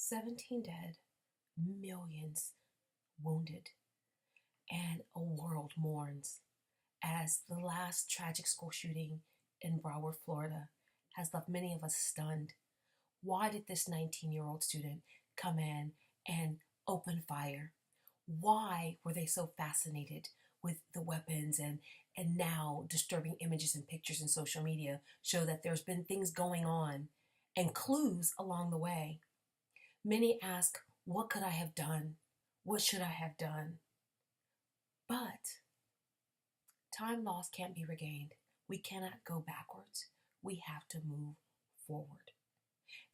17 dead, millions wounded, and a world mourns as the last tragic school shooting in Broward, Florida has left many of us stunned. Why did this 19-year-old student come in and open fire? Why were they so fascinated with the weapons and now disturbing images and pictures in social media show that there's been things going on and clues along the way? Many ask, what could I have done? What should I have done? But time lost can't be regained. We cannot go backwards. We have to move forward.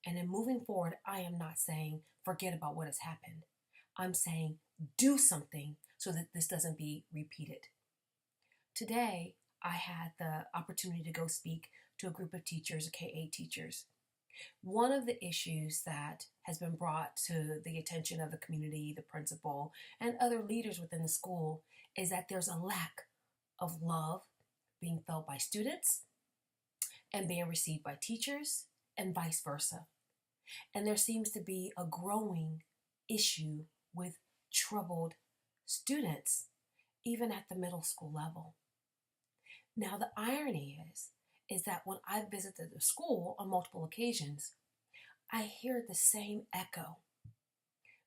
And in moving forward, I am not saying forget about what has happened. I'm saying do something so that this doesn't be repeated. Today, I had the opportunity to go speak to a group of teachers, K-8 teachers. One of the issues that has been brought to the attention of the community, the principal, and other leaders within the school is that there's a lack of love being felt by students and being received by teachers and vice versa. And there seems to be a growing issue with troubled students, even at the middle school level. Now, the irony is that when I visited the school on multiple occasions, I hear the same echo.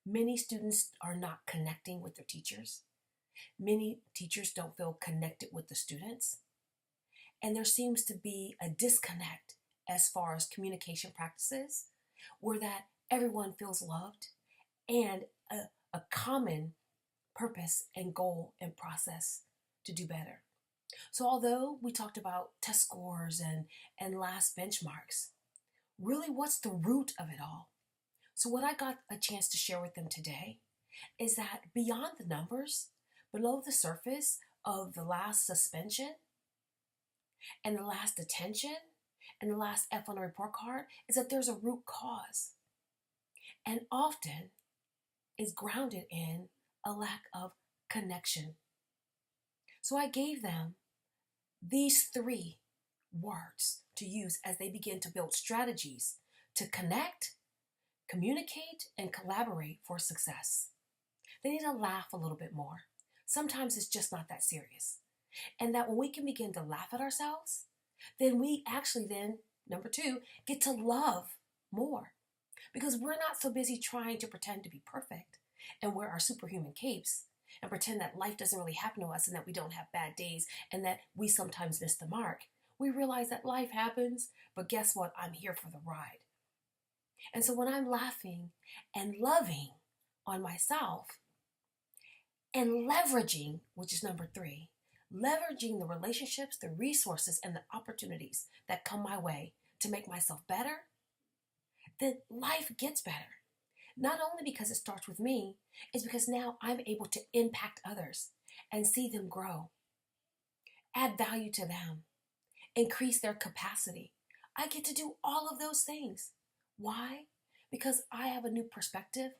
Many students are not connecting with their teachers. Many teachers don't feel connected with the students. And there seems to be a disconnect as far as communication practices, where that everyone feels loved and a common purpose and goal and process to do better. So although we talked about test scores and last benchmarks, really what's the root of it all? So what I got a chance to share with them today is that beyond the numbers, below the surface of the last suspension and the last detention and the last F on a report card is that there's a root cause. And often is grounded in a lack of connection. So I gave them these 3 words to use as they begin to build strategies to connect, communicate, and collaborate for success. They need to laugh a little bit more. Sometimes it's just not that serious. And that when we can begin to laugh at ourselves, then we actually then, number 2, get to love more. Because we're not so busy trying to pretend to be perfect and wear our superhuman capes and pretend that life doesn't really happen to us and that we don't have bad days and that we sometimes miss the mark. We realize that life happens, but guess what? I'm here for the ride. And so when I'm laughing and loving on myself and leveraging, which is number 3, leveraging the relationships, the resources, and the opportunities that come my way to make myself better, then life gets better. Not only because it starts with me, it's because now I'm able to impact others and see them grow, add value to them, increase their capacity. I get to do all of those things. Why? Because I have a new perspective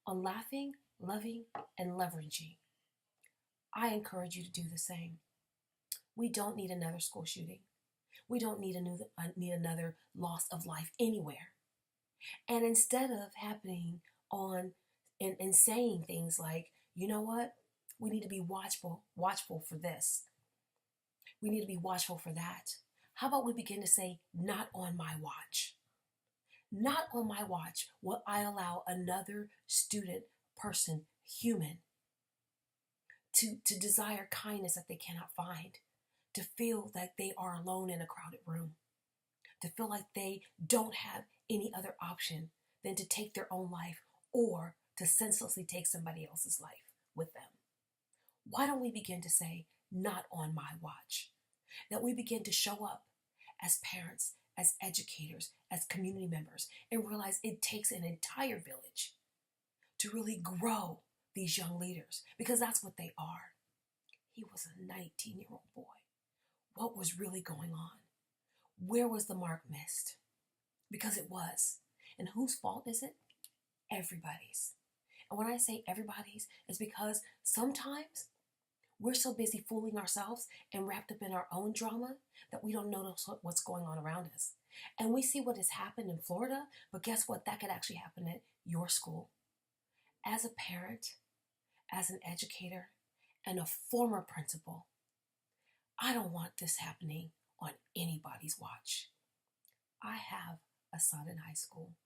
on laughing, loving, and leveraging. I encourage you to do the same. We don't need another school shooting. We don't need another loss of life anywhere. And instead of happening on and saying things like, you know what, we need to be watchful for this. We need to be watchful for that. How about we begin to say, not on my watch. Not on my watch will I allow another student, person, human to desire kindness that they cannot find, to feel that they are alone in a crowded room, to feel like they don't have any other option than to take their own life or to senselessly take somebody else's life with them. Why don't we begin to say, not on my watch? That we begin to show up as parents, as educators, as community members, and realize it takes an entire village to really grow these young leaders, because that's what they are. He was a 19-year-old boy. What was really going on? Where was the mark missed? Because it was. And whose fault is it? Everybody's. And when I say everybody's, it's because sometimes we're so busy fooling ourselves and wrapped up in our own drama that we don't notice what's going on around us. And we see what has happened in Florida, but guess what? That could actually happen at your school. As a parent, as an educator, and a former principal, I don't want this happening on anybody's watch. I have a son in high school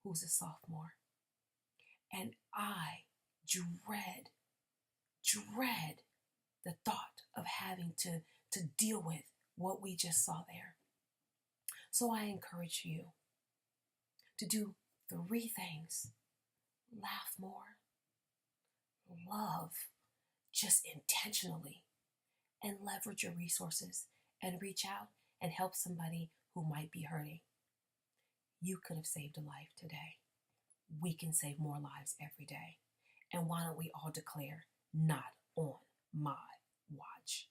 who's a sophomore, and I dread the thought of having to deal with what we just saw there. So I encourage you to do 3 things: laugh more, love just intentionally, and leverage your resources and reach out and help somebody who might be hurting. You could have saved a life today. We can save more lives every day. And why don't we all declare, not on my watch?